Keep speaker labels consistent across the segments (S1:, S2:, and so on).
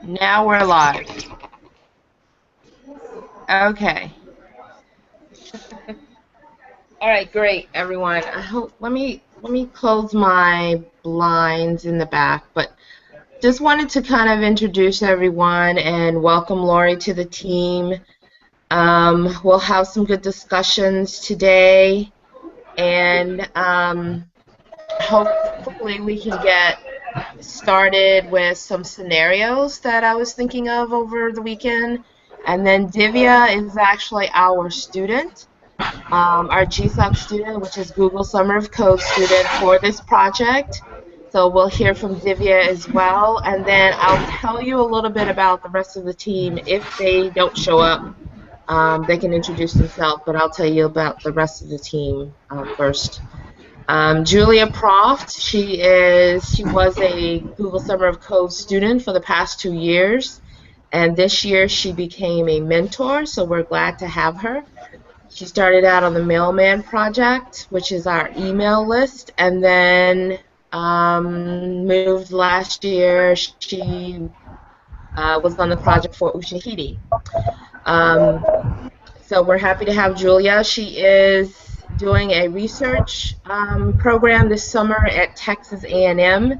S1: Now we're live. Okay. All right, great, everyone. I hope let me close my blinds in the back, but just wanted to kind of introduce everyone and welcome Lori to the team. We'll have some good discussions today, and hopefully we can get started with some scenarios that I was thinking of over the weekend. And then Divya is actually our student, our GSoC student, which is Google Summer of Code student for this project. So we'll hear from Divya as well. And then I'll tell you a little bit about the rest of the team. If they don't show up, they can introduce themselves, but I'll tell you about the rest of the team first. Julia Proft, she was a Google Summer of Code student for the past 2 years, and this year she became a mentor, so we're glad to have her. She started out on the Mailman project, which is our email list, and then moved last year. She was on the project for Ushahidi. So we're happy to have Julia. She is doing a research program this summer at Texas A&M.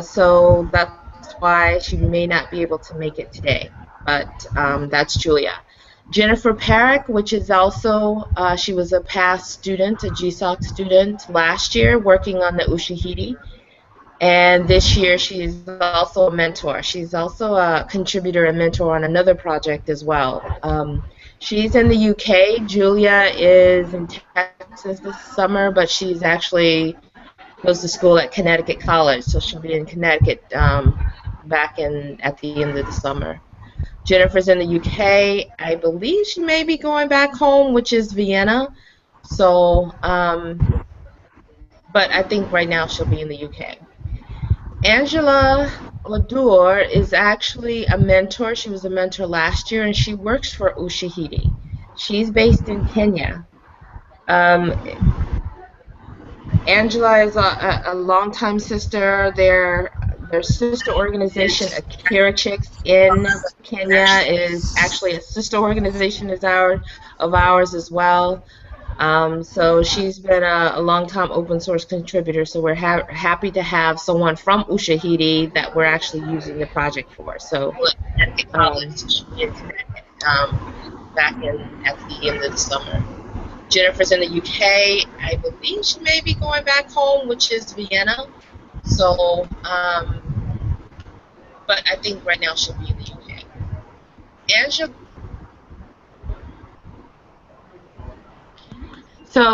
S1: So that's why she may not be able to make it today. But that's Julia. Jennifer Parrick, which is also, she was a past student, a GSoC student last year working on the Ushahidi. And this year she's also a mentor. She's also a contributor and mentor on another project as well. She's in the UK. Julia is in Texas this summer, but she's actually goes to school at Connecticut College, so she'll be in Connecticut back at the end of the summer. Jennifer's in the UK. I believe she may be going back home, which is Vienna. So, but I think right now she'll be in the UK. Angela Ladour is actually a mentor. She was a mentor last year, and she works for Ushahidi. She's based in Kenya. Angela is a longtime sister. Their sister organization, Akira Chicks in Kenya, is actually a sister organization of ours as well. So she's been a long-time open source contributor, so we're happy to have someone from Ushahidi that we're actually using the project for. So back at the end of the summer. Jennifer's in the UK. I believe she may be going back home, which is Vienna. So, but I think right now she'll be in the UK. Angela. So,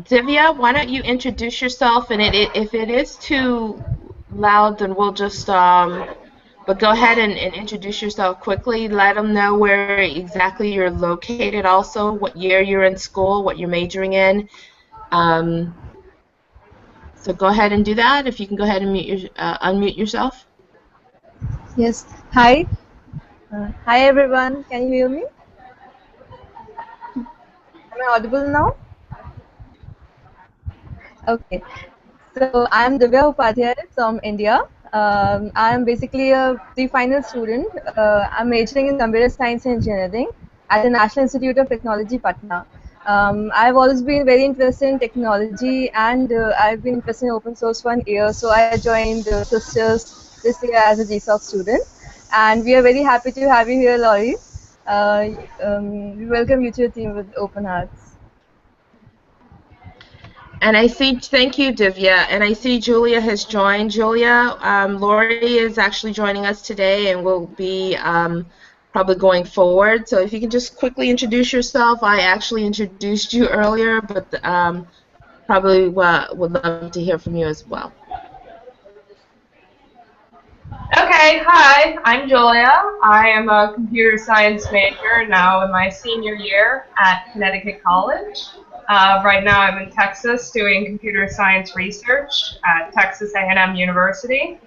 S1: Divya, why don't you introduce yourself? And if it is too loud, then we'll just, but go ahead and introduce yourself quickly. Let them know where exactly you're located also, what year you're in school, what you're majoring in. So go ahead and do that. If you can go ahead and unmute yourself.
S2: Yes. Hi. Hi, everyone. Can you hear me? Am I audible now? Okay. So I'm Divya Upadhyay from India. I am basically a pre-final student. I'm majoring in computer science and engineering at the National Institute of Technology, Patna. I've always been very interested in technology, and I've been interested in open source for 1 year. So I joined Sisters this year as a GSoC student, and we are very happy to have you here, Laurie. We welcome you to your team with open hearts.
S1: And I see, thank you, Divya. And I see Julia has joined. Julia, Lori is actually joining us today and will be probably going forward. So if you can just quickly introduce yourself. I actually introduced you earlier, but probably would love to hear from you as well.
S3: Okay, hi, I'm Julia. I am a computer science major now in my senior year at Connecticut College. Right now I'm in Texas doing computer science research at Texas A&M University.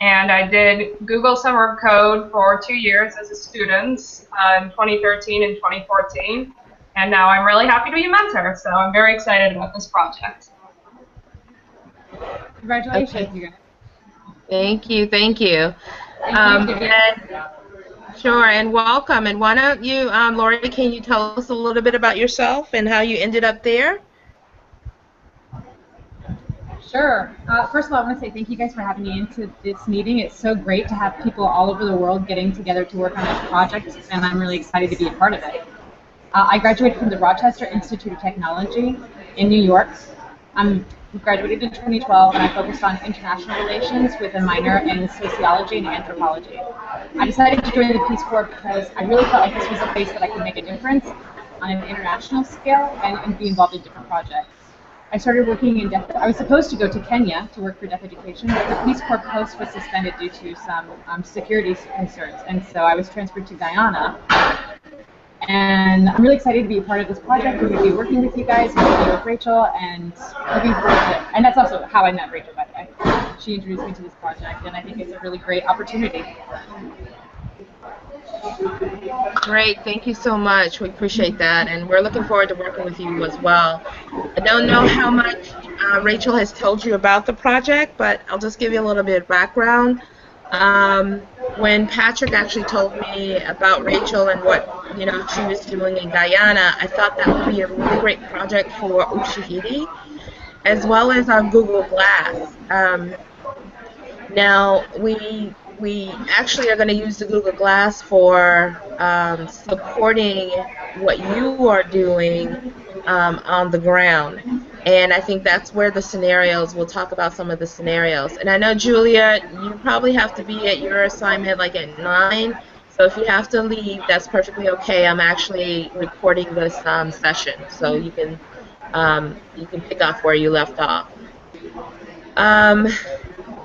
S3: And I did Google Summer of Code for 2 years as a student in 2013 and 2014. And now I'm really happy to be a mentor, so I'm very excited about this project.
S4: Congratulations, you guys.
S1: Thank you, thank you.
S3: Thank you, Divya.
S1: Sure, and welcome. And why don't you, Lori, can you tell us a little bit about yourself and how you ended up there?
S4: Sure. First of all, I want to say thank you guys for having me into this meeting. It's so great to have people all over the world getting together to work on this project, and I'm really excited to be a part of it. I graduated from the Rochester Institute of Technology in New York. I graduated in 2012, and I focused on international relations with a minor in sociology and anthropology. I decided to join the Peace Corps because I really felt like this was a place that I could make a difference on an international scale and be involved in different projects. I started working in deaf. I was supposed to go to Kenya to work for deaf education, but the Peace Corps post was suspended due to some security concerns, and so I was transferred to Guyana. And I'm really excited to be a part of this project and to be working with you guys and working with Rachel, and looking forward to it. And that's also how I met Rachel, by the way. She introduced me to this project, and I think it's a really great opportunity.
S1: Great, thank you so much. We appreciate that, and we're looking forward to working with you as well. I don't know how much Rachel has told you about the project, but I'll just give you a little bit of background. When Patrick actually told me about Rachel and what she was doing in Guyana, I thought that would be a really great project for Ushahidi, as well as our Google Glass. Now we actually are going to use the Google Glass for supporting what you are doing on the ground. And I think that's where the scenarios, we'll talk about some of the scenarios. And I know, Julia, you probably have to be at your assignment like at 9. So if you have to leave, that's perfectly okay. I'm actually recording this session, so you can pick up where you left off.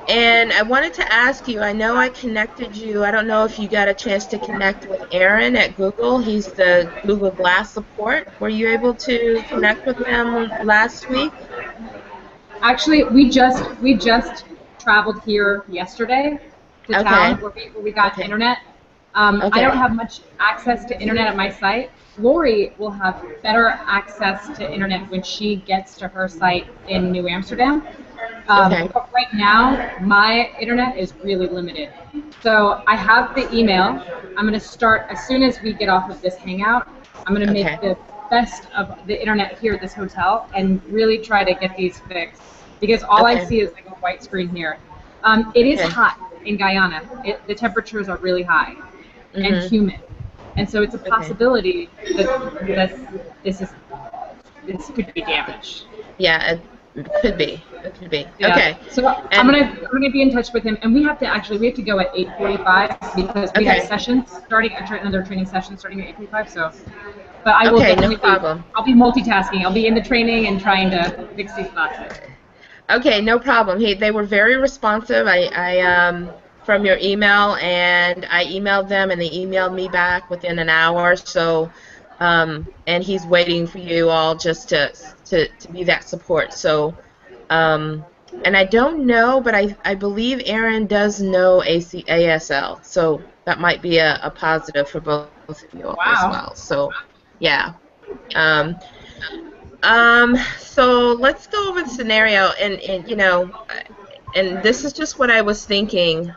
S1: And I wanted to ask you, I know I connected you, I don't know if you got a chance to connect with Aaron at Google. He's the Google Glass support. Were you able to connect with them last week?
S4: Actually, we just traveled here yesterday to town where we got internet. I don't have much access to internet at my site. Lori will have better access to internet when she gets to her site in New Amsterdam. But right now, my internet is really limited. So I have the email. I'm going to start, as soon as we get off of this hangout, I'm going to make the best of the internet here at this hotel and really try to get these fixed. Because all I see is like a white screen here. It is hot in Guyana. The temperatures are really high and humid. And so it's a possibility that this could be damaged.
S1: Yeah, it could be. It could be.
S4: Yeah.
S1: Okay.
S4: So I'm gonna be in touch with him, and we have to go at 8:45 because we have sessions starting, another training session starting at 8:45. So, but I will definitely.
S1: No problem.
S4: I'll be multitasking. I'll be in the training and trying to fix these spots.
S1: Okay, no problem. They were very responsive. I from your email, and I emailed them, and they emailed me back within an hour. So, and he's waiting for you all just to be that support. So, and I don't know, but I believe Aaron does know ASL. So that might be a positive for both of you as well. So, yeah. So let's go over the scenario, and this is just what I was thinking.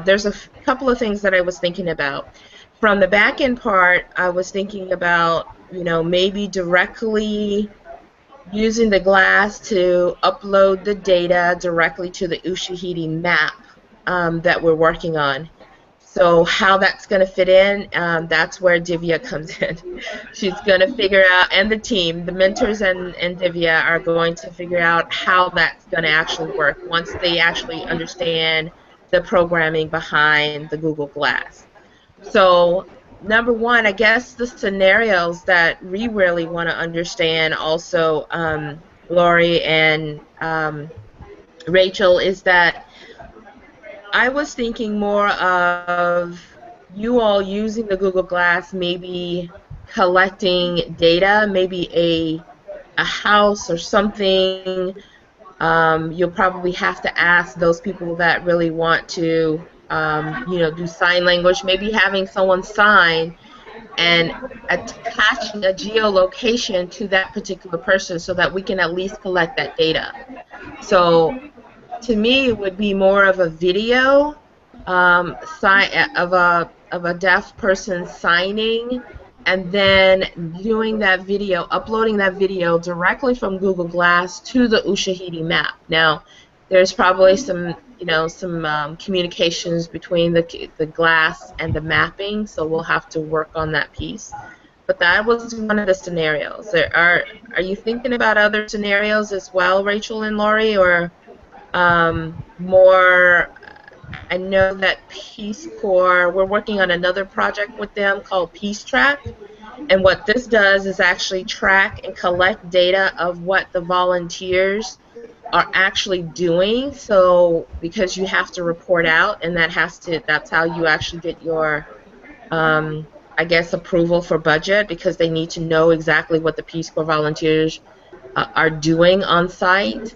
S1: There's a couple of things that I was thinking about. From the back end part, I was thinking about, maybe directly using the glass to upload the data directly to the Ushahidi map that we're working on. So how that's going to fit in, that's where Divya comes in. She's going to figure out, and the team, the mentors and Divya are going to figure out how that's going to actually work once they actually understand the programming behind the Google Glass. So number one, I guess the scenarios that we really want to understand also, Lori and Rachel, is that I was thinking more of you all using the Google Glass, maybe collecting data, maybe a house or something. You'll probably have to ask those people that really want to, do sign language, maybe having someone sign and attaching a geolocation to that particular person so that we can at least collect that data. So to me, it would be more of a video of a deaf person signing, and then doing that video, uploading that video directly from Google Glass to the Ushahidi map. Now, there's probably some, communications between the glass and the mapping, so we'll have to work on that piece. But that was one of the scenarios. Are you thinking about other scenarios as well, Rachel and Laurie, or more? I know that Peace Corps, we're working on another project with them called Peace Track. And what this does is actually track and collect data of what the volunteers are actually doing. So because you have to report out, and that's how you actually get your, I guess, approval for budget, because they need to know exactly what the Peace Corps volunteers are doing on site.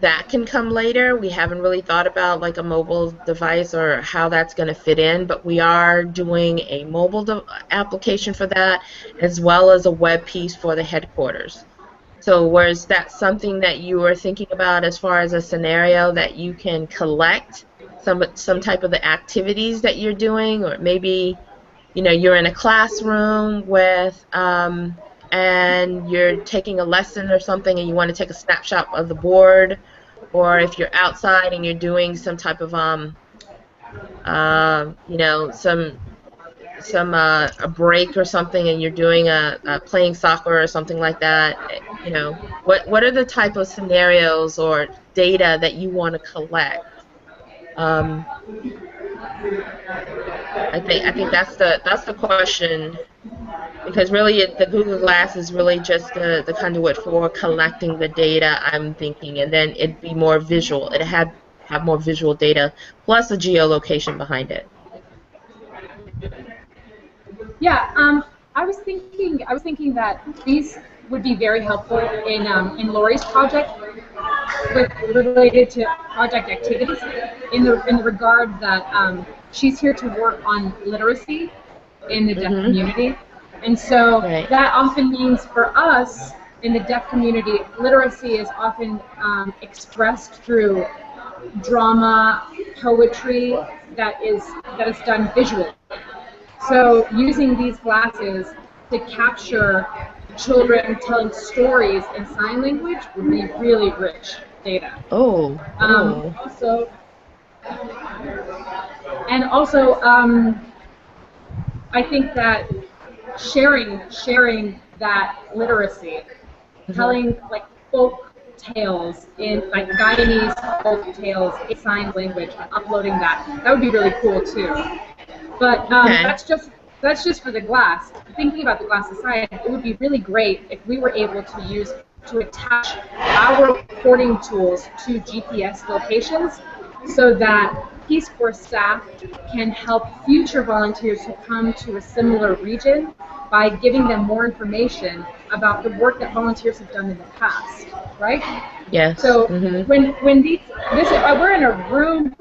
S1: That can come later. We haven't really thought about like a mobile device or how that's going to fit in, but we are doing a mobile application for that, as well as a web piece for the headquarters. So was that something that you were thinking about as far as a scenario that you can collect some type of the activities that you're doing, or maybe you're in a classroom with and you're taking a lesson or something, and you want to take a snapshot of the board, or if you're outside and you're doing some type of a break or something, and you're doing a playing soccer or something like that. What are the type of scenarios or data that you want to collect? I think that's the question, because really the Google Glass is really just the conduit for collecting the data, I'm thinking, and then it'd be more visual. It'd have more visual data plus a geolocation behind it.
S4: Yeah, I was thinking that these would be very helpful in Lori's project, related to project activities, in the regard that she's here to work on literacy in the deaf community, and so that often means for us in the deaf community, literacy is often expressed through drama, poetry that is done visually. So using these glasses to capture children telling stories in sign language would be really rich data.
S1: Also,
S4: I think that sharing that literacy, telling like folk tales in like Guyanese folk tales in sign language, and uploading that would be really cool too. But that's just for the glass. Thinking about the glass aside, it would be really great if we were able to attach our reporting tools to GPS locations, so that Peace Corps staff can help future volunteers who come to a similar region by giving them more information about the work that volunteers have done in the past, right?
S1: Yes.
S4: So when we're in a room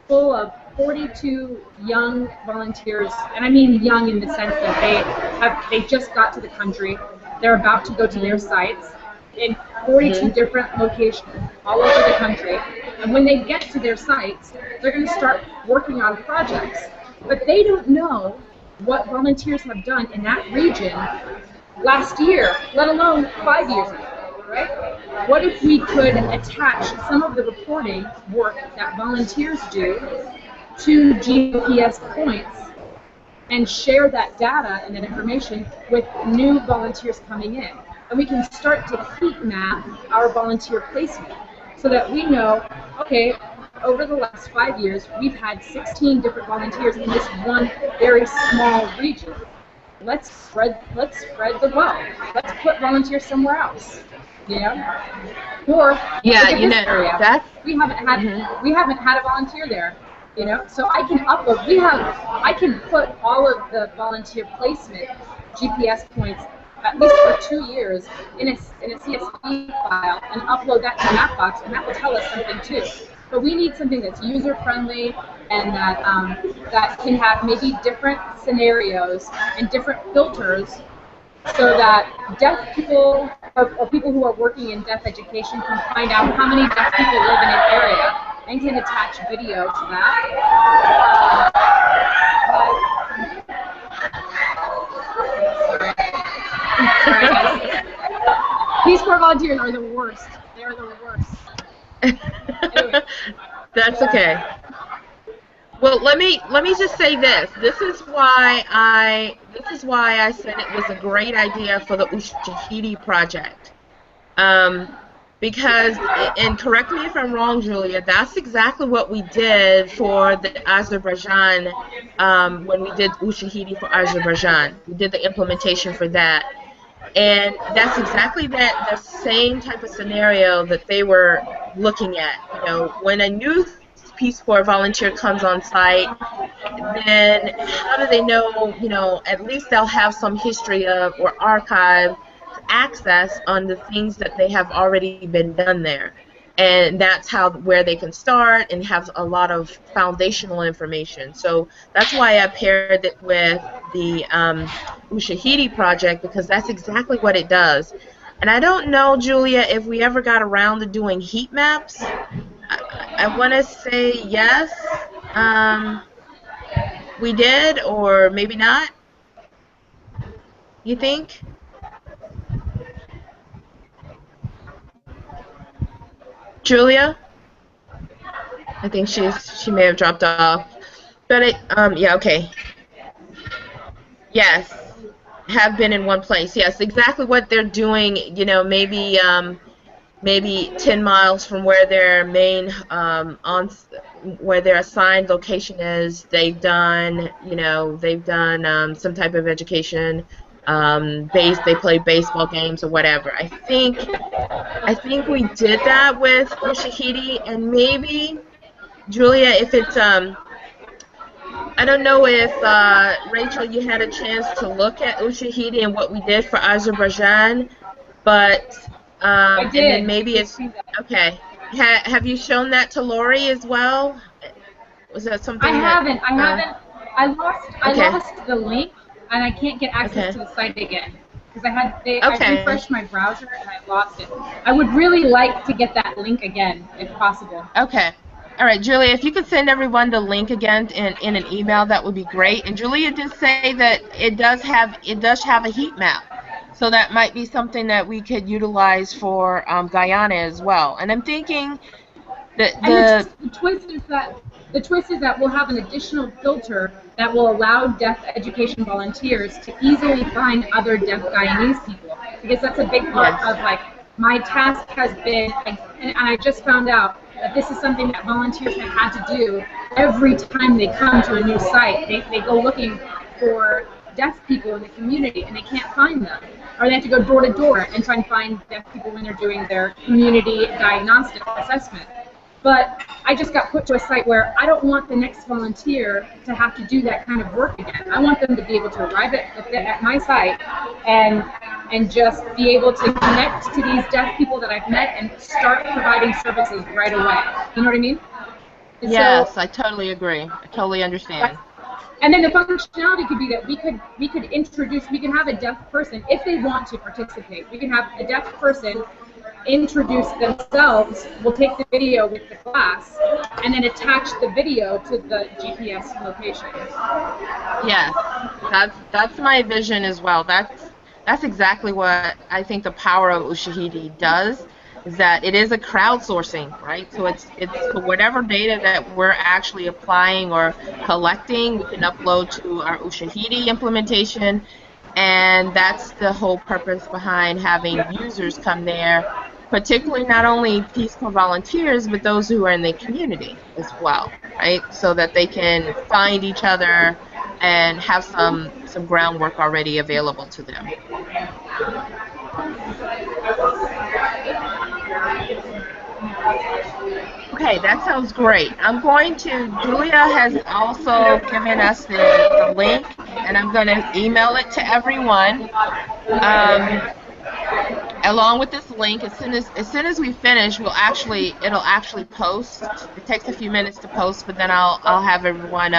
S4: full of 42 young volunteers, and I mean young in the sense that they just got to the country, they're about to go to their sites in 42 different locations all over the country, and when they get to their sites, they're going to start working on projects, but they don't know what volunteers have done in that region last year, let alone 5 years ago, right? What if we could attach some of the reporting work that volunteers do to GPS points and share that data and that information with new volunteers coming in? And we can start to heat map our volunteer placement so that we know, okay, over the last 5 years, we've had 16 different volunteers in this one very small region. Let's spread the wealth. Let's put volunteers somewhere else. Or area. We haven't had a volunteer there. So I can upload. I can put all of the volunteer placement GPS points at least for 2 years in a CSV file and upload that to Mapbox, and that will tell us something too. But we need something that's user friendly and that can have maybe different scenarios and different filters, so that deaf people or people who are working in deaf education can find out how many deaf people live in an area and can attach video to that. Sorry, guys. Peace Corps volunteers are the worst. They are the worst. Anyway.
S1: That's okay. Well, let me just say this. This is why I said it was a great idea for the Ushahidi project. Because, and correct me if I'm wrong, Julia, that's exactly what we did for the Azerbaijan, when we did Ushahidi for Azerbaijan. We did the implementation for that. And that's exactly the same type of scenario that they were looking at. You know, when a new Peace Corps volunteer comes on site, then how do they know, you know, at least they'll have some history of or archive access on the things that they have already been done there. And that's where they can start and have a lot of foundational information. So that's why I paired it with the Ushahidi project, because that's exactly what it does. And I don't know, Julia, if we ever got around to doing heat maps. I want to say yes, we did, or maybe not. You think? Julia? I think she may have dropped off. But yeah, okay. Yes, have been in one place. Yes, exactly what they're doing. You know, maybe 10 miles from where their main where their assigned location is. They've done, you know, some type of education. They play baseball games or whatever. I think we did that with Ushahidi, and maybe Julia, if it's I don't know if Rachel, you had a chance to look at Ushahidi and what we did for Azerbaijan, but
S4: I did.
S1: And then maybe it's okay. Have you shown that to Lori as well? Was that something?
S4: I haven't. I lost the link, and I can't get access to the site again because I refreshed my browser and I lost it. I would really like to get that link again if possible.
S1: Okay. All right, Julia, if you could send everyone the link again in an email, that would be great. And Julia did say that it does have a heat map, so that might be something that we could utilize for Guyana as well. And I'm thinking that
S4: the twist is that we'll have an additional filter that will allow deaf education volunteers to easily find other deaf Guyanese people, because that's a big part of like my task has been, and I just found out that this is something that volunteers have had to do every time they come to a new site. They go looking for deaf people in the community and they can't find them. Or they have to go door to door and try and find deaf people when they're doing their community diagnostic assessment. But I just got put to a site where I don't want the next volunteer to have to do that kind of work again. I want them to be able to arrive at my site and just be able to connect to these deaf people that I've met and start providing services right away. You know what I mean? And
S1: yes, I totally agree. I totally understand.
S4: And then the functionality could be that we can have a deaf person, if they want to participate, we can have a deaf person introduce themselves. We'll take the video with the class and then attach the video to the GPS location.
S1: Yes, that's my vision as well. That's exactly what I think the power of Ushahidi does, is that it is a crowdsourcing, right? So it's whatever data that we're actually applying or collecting, we can upload to our Ushahidi implementation, and that's the whole purpose behind having users come there, particularly not only Peace Corps volunteers, but those who are in the community as well, right? So that they can find each other and have some groundwork already available to them. Okay, that sounds great. Julia has also given us the link, and I'm going to email it to everyone. Along with this link, as soon as we finish, it'll actually post. It takes a few minutes to post, but then I'll have everyone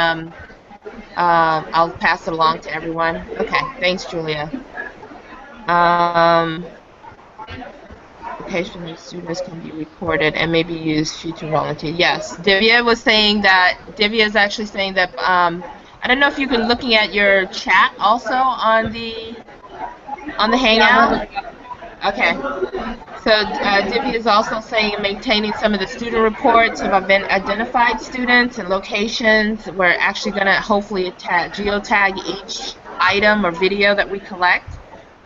S1: I'll pass it along to everyone. Okay, thanks, Julia. participation of students can be recorded and maybe use future volunteer. Yes, Divya is actually saying that, I don't know if you can looking at your chat also on the Hangout. Okay. So Divya is also saying maintaining some of the student reports of identified students and locations. We're actually going to hopefully geotag each item or video that we collect.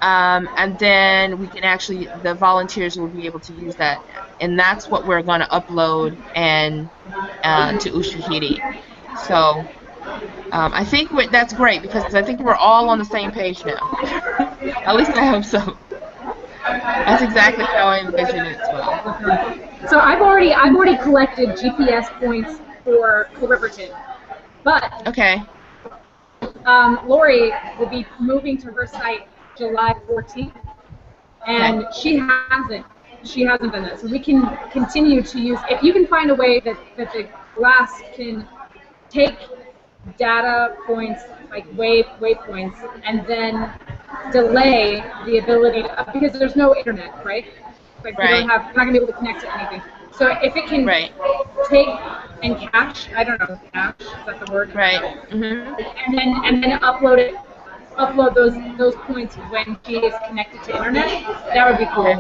S1: And then we can actually, the volunteers will be able to use that. And that's what we're going to upload and to Ushahidi. So I think that's great because I think we're all on the same page now. At least I hope so. That's exactly how I envision it as well.
S4: So I've already collected GPS points for Riverton, but
S1: okay.
S4: Lori will be moving to her site July 14th, and she hasn't done that. So we can continue to use, if you can find a way that the glass can take data points like waypoints and then delay the ability to, because there's no internet, right? Like we're not gonna be able to connect to anything. So if it can take and cache, I don't know, cache, is that the word?
S1: Right. Mm-hmm.
S4: And then upload those points when she is connected to internet, that would be cool.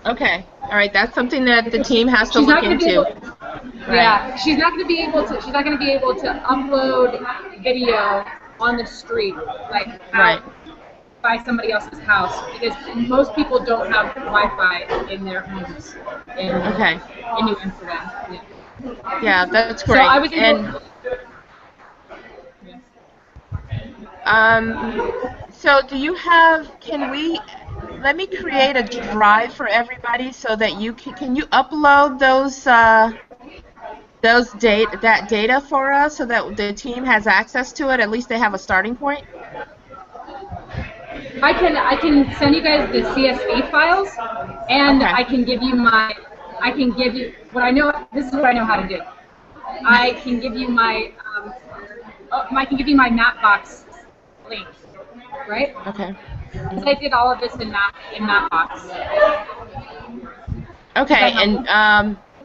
S1: Okay. All right. That's something that the team has to look into.
S4: Yeah, she's not going to be able to. She's not going to be able to upload video on the street, like out by somebody else's house, because most people don't have Wi-Fi in their homes in New Amsterdam.
S1: Yeah, that's great.
S4: So I was
S1: so do you have? Let me create a drive for everybody so that you can you upload that data for us so that the team has access to it. At least they have a starting point.
S4: I can send you guys the CSV files, and I can give you what I know. This is what I know how to do. I can give you my Mapbox link, right?
S1: Okay.
S4: Because I did all of this in Mapbox.
S1: Okay, and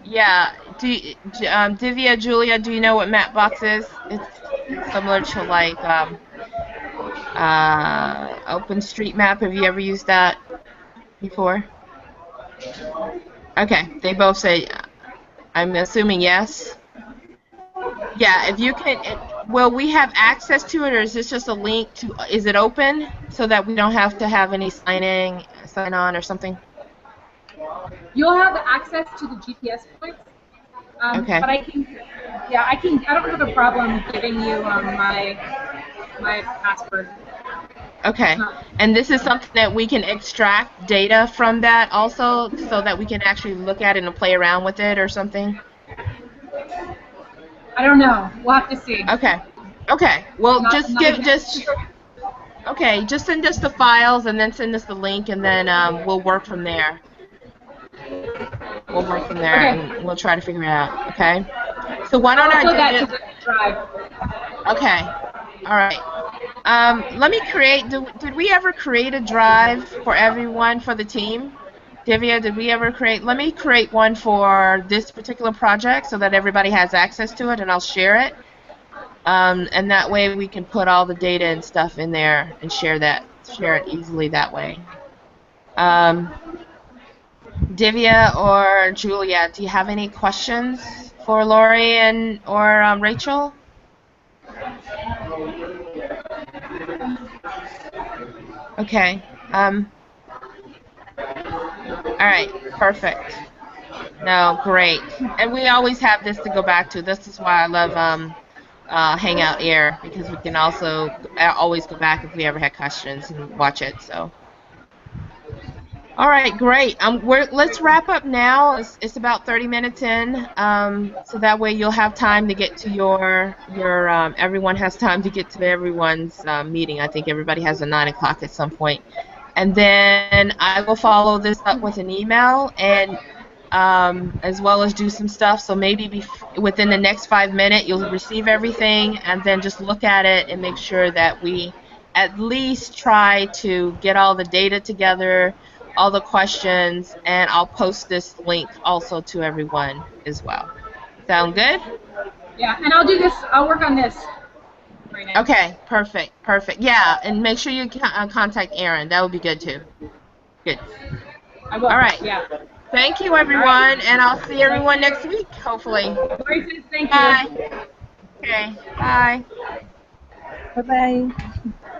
S1: yeah, Divya, Julia, do you know what Mapbox is? It's similar to like OpenStreetMap. Have you ever used that before? Okay, they both say, I'm assuming yes. Yeah, if you can, will we have access to it, or is this just a link to, is it open so that we don't have to have any sign on or something?
S4: You'll have access to the GPS points.
S1: Okay.
S4: But I don't have a problem giving you my password.
S1: Okay. And this is something that we can extract data from that also, so that we can actually look at it and play around with it or something?
S4: I don't know. We'll have to see.
S1: Okay. Okay. Well, just send us the files and then send us the link, and then we'll work from there. And we'll try to figure it out. Okay. So why don't I do that to the drive? Okay. All right. Let me create. Did we ever create a drive for everyone for the team? Divya, did we ever create? Let me create one for this particular project so that everybody has access to it, and I'll share it. And that way we can put all the data and stuff in there and share it easily that way. Divya or Julia, do you have any questions for Lori or Rachel? Okay. All right. Perfect. No, great. And we always have this to go back to. This is why I love Hangout Air, because we can also always go back if we ever had questions and watch it. So. All right, great. Let's wrap up now. It's about 30 minutes in, so that way you'll have time to get to your everyone has time to get to everyone's meeting. I think everybody has a 9 o'clock at some point. And then I will follow this up with an email, and as well as do some stuff. So maybe within the next 5 minutes, you'll receive everything, and then just look at it and make sure that we at least try to get all the data together, all the questions, and I'll post this link also to everyone as well. Sound good?
S4: Yeah, and I'll do this. I'll work on this right now.
S1: Okay, perfect, perfect. Yeah, and make sure you contact Aaron. That would be good too. Good.
S4: I will.
S1: All right.
S4: Yeah.
S1: Thank you, everyone, and I'll see everyone next week, hopefully.
S4: Lori says thank you.
S1: Bye. Okay, bye.
S2: Bye bye.